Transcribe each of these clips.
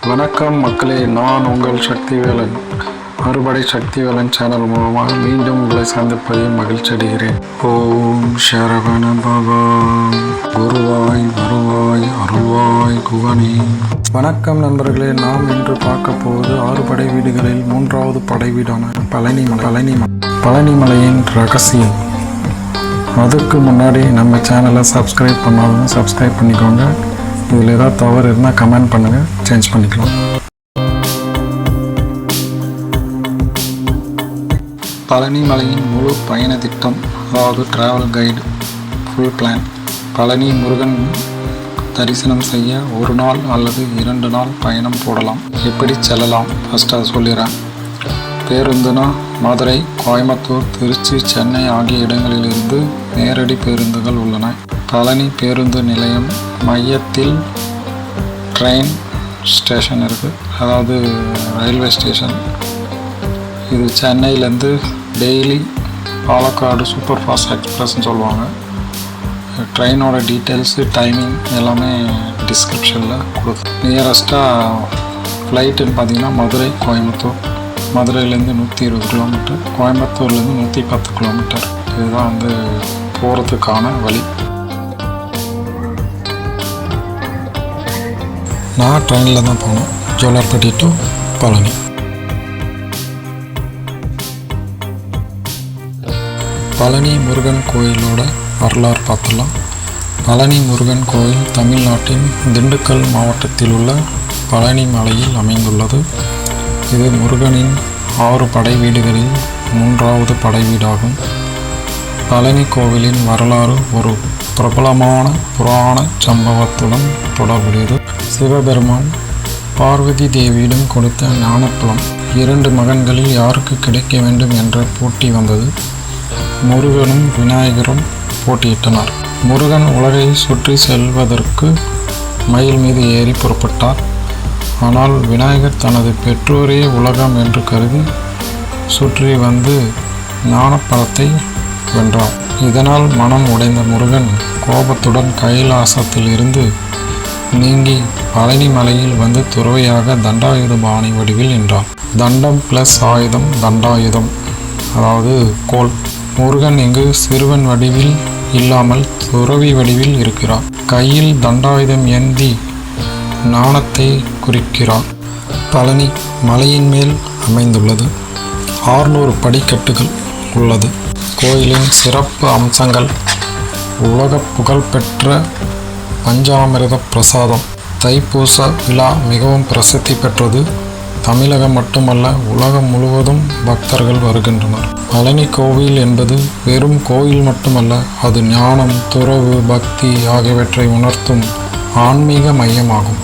வணக்கம் மக்களே, நான் உங்கள் சக்திவேலன். அறுபடை சக்திவேலன் சேனல் மூலமாக மீண்டும் உங்களை சந்திப்பதில் மகிழ்ச்சி அடைகிறேன். ஓம் சரவண பவா, குருவாய் வருவாய் அருள்வாய் குகனே. வணக்கம் நண்பர்களே, நாம் இன்று பார்க்க போவது 6 படை வீடுகளில் 3வது படை வீடான பழனிமலையின் ரகசியம். அதுக்கு முன்னாடி நம்ம சேனலை சப்ஸ்கிரைப் பண்ணாதவங்க சப்ஸ்கிரைப் பண்ணிக்கோங்க. இதில் ஏதாவது தவறு இருந்தால் கமெண்ட் பண்ணுங்கள், சேஞ்ச் பண்ணிக்கலாம். பழனிமலையின் முழு பயண திட்டம், அதாவது travel guide full plan. Palani Murugan தரிசனம் செய்ய 1 நாள் அல்லது 2 நாள் பயணம் போடலாம். எப்படி செல்லலாம் ஃபஸ்ட்டு அதை சொல்லிடுறேன். பேருந்துனா மதுரை, கோயம்புத்தூர், திருச்சி, சென்னை ஆகிய இடங்களிலிருந்து நேரடி பேருந்துகள் உள்ளன. பழனி பேருந்து நிலையம் மையத்தில் ட்ரெயின் ஸ்டேஷன் இருக்குது, அதாவது ரயில்வே ஸ்டேஷன். இது சென்னையிலேருந்து டெய்லி பாலக்காடு சூப்பர் ஃபாஸ்ட் எக்ஸ்பிரஸ்ன்னு சொல்லுவாங்க. ட்ரெயினோட டீட்டெயில்ஸு, டைமிங் எல்லாமே டிஸ்கிரிப்ஷனில் கொடுக்கும். நியரஸ்ட்டாக ஃப்ளைட்டுன்னு பார்த்தீங்கன்னா மதுரை, கோயம்புத்தூர். மதுரையிலேருந்து 120 கிலோமீட்டர், கோயம்புத்தூர்லேருந்து 110 கிலோமீட்டர். இதுதான் போகிறதுக்கான வழி. நான் ட்ரெயினில் தான் போனேன், ஜோலார்பேட்டை டு பழனி. பழனி முருகன் கோயிலோட வரலாறு பார்த்துடலாம். பழனி முருகன் கோயில் தமிழ்நாட்டின் திண்டுக்கல் மாவட்டத்தில் உள்ள பழனி மலையில் அமைந்துள்ளது. இது முருகனின் 6 படை வீடுகளில் 3வது படை வீடாகும். பழனி கோவிலின் வரலாறு ஒரு பிரபலமான புராண சம்பவத்துடன் தொடர்புடையது. சிவபெருமான் பார்வதி தேவியிடம் கொடுத்த ஞானப்பழம் 2 மகன்களில் யாருக்கு கிடைக்க வேண்டும் என்ற போட்டி வந்தது. முருகனும் விநாயகரும் போட்டியிட்டனர். முருகன் உலகை சுற்றி செல்வதற்கு மயில் மீது ஏறி புறப்பட்டார். ஆனால் விநாயகர் தனது பெற்றோரே உலகம் என்று கருதி சுற்றி வந்து ஞானப்பழத்தை வென்றார். இதனால் மனம் உடைந்த முருகன் கோபத்துடன் கைலாசத்தில் இருந்து நீங்கி பழனி மலையில் வந்து துறவியாக தண்டாயுதபாணி வடிவில் நின்றார். தண்டம் ப்ளஸ் ஆயுதம் தண்டாயுதம், அதாவது கோல். முருகன் இங்கு சிறுவன் வடிவில் இல்லாமல் துறவி வடிவில் இருக்கிறார். கையில் தண்டாயுதம் ஏந்தி ஞானத்தை குறிக்கிறார். பழனி மலையின் மேல் அமைந்துள்ளது. 600 படிக்கட்டுகள் உள்ளது. கோயிலின் சிறப்பு அம்சங்கள்: உலக புகழ்பெற்ற பஞ்சாமிர்த பிரசாதம். தைப்பூச விழா மிகவும் பிரசித்தி பெற்றது. தமிழகம் மட்டுமல்ல, உலகம் முழுவதும் பக்தர்கள் வருகின்றனர். பழனி கோவில் என்பது வெறும் கோயில் மட்டுமல்ல, அது ஞானம், துறவு, பக்தி ஆகியவற்றை உணர்த்தும் ஆன்மீக மையமாகும்.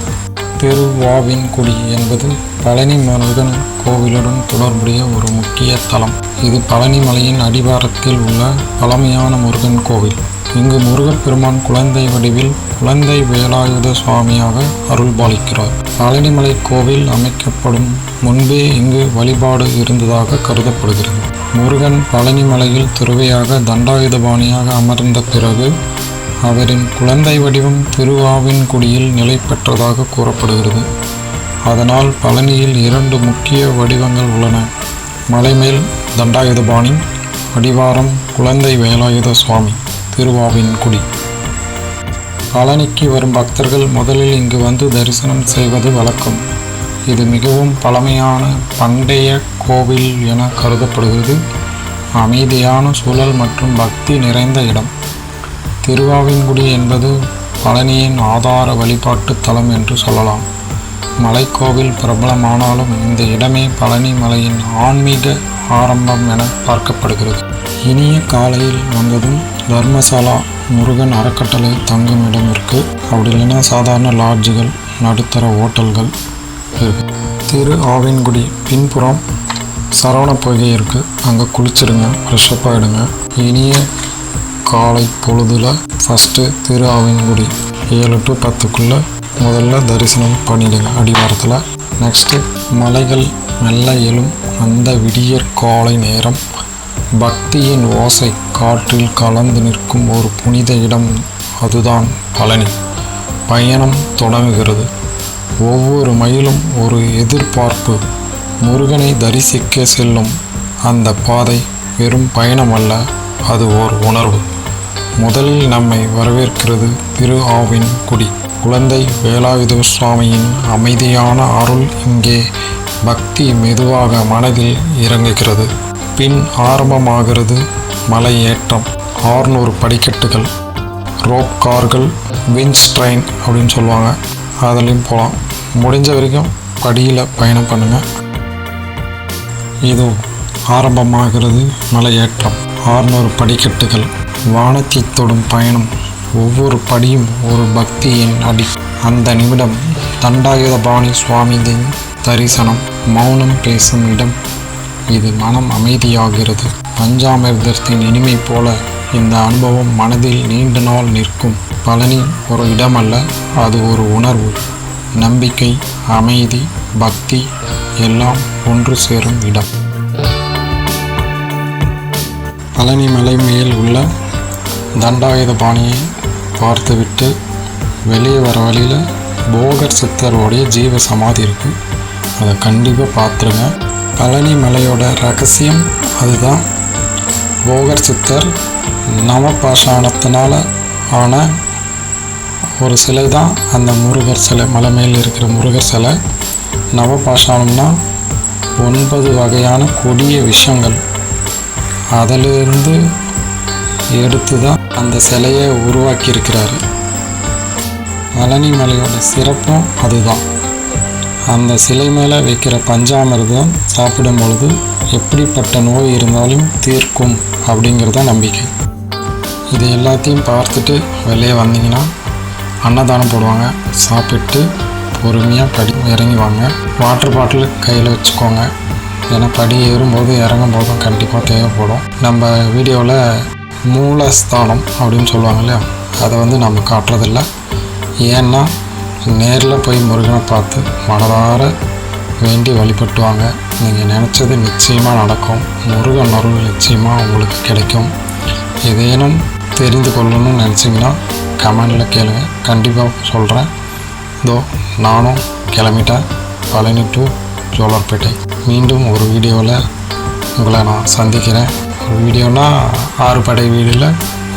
திருவாவின்குடி என்பது பழனி முருகன் கோவிலுடன் தொடர்புடைய ஒரு முக்கிய தலம். இது பழனி மலையின் அடிவாரத்தில் உள்ள பழமையான முருகன் கோவில். இங்கு முருகப்பெருமான் குழந்தை வடிவில் குழந்தை வேலாயுத சுவாமியாக அருள்பாலிக்கிறார். பழனிமலை கோவில் அமைக்கப்படும் முன்பே இங்கு வழிபாடு இருந்ததாக கருதப்படுகிறது. முருகன் பழனிமலையில் துறவியாக தண்டாயுதபாணியாக அமர்ந்த பிறகு அவரின் குழந்தை வடிவம் திருவாவின்குடியில் நிலை பெற்றதாக கூறப்படுகிறது. அதனால் பழனியில் 2 முக்கிய வடிவங்கள் உள்ளன. மலைமேல் தண்டாயுதபாணி, அடிவாரம் குழந்தை வேலாயுத சுவாமி, திருவாவின்குடி. பழனிக்கு வரும் பக்தர்கள் முதலில் இங்கு வந்து தரிசனம் செய்வது வழக்கம். இது மிகவும் பழமையான பண்டைய கோவில் என கருதப்படுகிறது. அமைதியான சூழல் மற்றும் பக்தி நிறைந்த இடம். திருவாவின்குடி என்பது பழனியின் ஆதார வழிபாட்டு தலம் என்று சொல்லலாம். மலைக்கோவில் பிரபலமானாலும் இந்த இடமே பழனி மலையின் ஆன்மீக ஆரம்பம் என பார்க்கப்படுகிறது. இனிய காலையில் வந்ததும் தர்மசாலா முருகன் அறக்கட்டளை தங்கும் இடம் இருக்குது. அப்படி இல்லைன்னா சாதாரண லாட்ஜுகள், நடுத்தர ஹோட்டல்கள் இருக்குது. திரு ஆவின்குடி பின்புறம் சரவண பொய்கை இருக்குது. அங்கே குளிச்சிருங்க, ஃப்ரெஷ்அப் ஆகிடுங்க. இனிய காலை பொழுதில் ஃபஸ்ட்டு திரு ஆவின்குடி 7 to 10க்குள்ளே முதல்ல தரிசனம் பண்ணிடுங்க அடிவாரத்தில். நெக்ஸ்ட்டு மலைகள் மெல்ல எழும் அந்த விடியற் காலை நேரம். பக்தியின் ஓசை காற்றில் கலந்து நிற்கும் ஒரு புனித இடம், அதுதான் பழனி. பயணம் தொடங்குகிறது. ஒவ்வொரு மைலும் ஒரு எதிர்பார்ப்பு. முருகனை தரிசிக்க செல்லும் அந்த பாதை வெறும் பயணம் அல்ல, அது ஓர் உணர்வு. முதலில் நம்மை வரவேற்கிறது திரு ஆவின் குடி. குழந்தை வேலாயுத சுவாமியின் அமைதியான அருள் இங்கே. பக்தி மெதுவாக மனதில் இறங்குகிறது. பின் ஆரம்பமாகிறது மலை ஏற்றம். 600 படிக்கட்டுகள், ரோப் கார்கள், விஞ்ச் ட்ரெயின் அப்படின்னு சொல்லுவாங்க, அதுலேயும் போகலாம். முடிஞ்ச வரைக்கும் படியில் பயணம் பண்ணுங்கள். இதோ ஆரம்பமாகிறது மலை ஏற்றம். 600 படிக்கட்டுகள், வானத்தை தொடும் பயணம். ஒவ்வொரு படியும் ஒரு பக்தியின் அடி. அந்த நிமிடம் தண்டாயுதபாணி சுவாமியின் தரிசனம். மௌனம் பேசும் இடம். இது மனம் அமைதியாகிறது. பஞ்சாமிர்தத்தின் இனிமை போல இந்த அனுபவம் மனதில் நீண்ட நாள் நிற்கும். பழனி ஒரு இடம் அல்ல, அது ஒரு உணர்வு. நம்பிக்கை, அமைதி, பக்தி எல்லாம் ஒன்று சேரும் இடம். பழனி மலை மேல் உள்ள தண்டாயுதபாணியை பார்த்துவிட்டு வெளியே வர வழியில் போகர் சித்தருடைய ஜீவ சமாதி இருக்குது. அதை கண்டிப்பாக பார்த்துருங்க. பழனி மலையோட ரகசியம் அதுதான். போகர் சித்தர் நவபாஷாணத்தினால் ஆன ஒரு சிலை தான் அந்த முருகர் சிலை. மலை மேல் இருக்கிற முருகர் சிலை. நவபாஷாணம்னா 9 வகையான கொடிய விஷயங்கள், அதிலிருந்து எடுத்து தான் அந்த சிலையை உருவாக்கியிருக்கிறாரு. பழனி மலையோட சிறப்பும் அதுதான். அந்த சிலை மேலே வைக்கிற பஞ்சாமிர்தம் சாப்பிடும் பொழுது எப்படிப்பட்ட நோய் இருந்தாலும் தீர்க்கும் அப்படிங்கிறத நம்பிக்கை. இது எல்லாத்தையும் பார்த்துட்டு வெளியே வந்தீங்கன்னா அன்னதானம் போடுவாங்க. சாப்பிட்டு பொறுமையாக இறங்கி வாங்க. வாட்டர் பாட்டில் கையில் வச்சுக்கோங்க. ஏன்னா படி ஏறும்போது இறங்கும் போதும் கண்டிப்பாக தேவைப்படும். நம்ம வீடியோவில் மூலஸ்தானம் அப்படின்னு சொல்லுவாங்க இல்லையா, அதை நம்ம காட்டுறதில்ல. ஏன்னா நேரில் போய் முருகனை பார்த்து மனதார வேண்டி வழிபட்டுவாங்க. நீங்கள் நினச்சது நிச்சயமாக நடக்கும். முருகன் அருள் நிச்சயமாக உங்களுக்கு கிடைக்கும். ஏதேனும் தெரிந்து கொள்ளணும்னு நினச்சிங்கன்னா கமெண்டில் கேளுங்க, கண்டிப்பாக சொல்கிறேன். இதோ நானும் கிளம்பிட்டேன் பழனி டு ஜோலார்பேட்டை. மீண்டும் ஒரு வீடியோவில் உங்களை நான் சந்திக்கிறேன். ஒரு வீடியோனா 6 படை வீடில்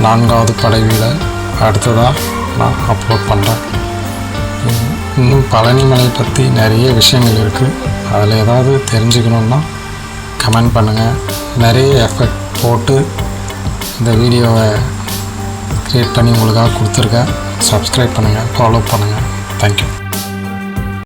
4வது படை வீடை அடுத்ததாக நான் அப்லோட் பண்ணுறேன். இன்னும் பழனி மலை பற்றி நிறைய விஷயங்கள் இருக்குது. அதில் ஏதாவது தெரிஞ்சுக்கணுன்னா கமெண்ட் பண்ணுங்கள். நிறைய எஃபெக்ட் போட்டு இந்த வீடியோவை க்ரியேட் பண்ணி உங்களுக்காக கொடுத்துருக்கேன். சப்ஸ்கிரைப் பண்ணுங்கள், ஃபாலோ பண்ணுங்கள். தேங்க்யூ.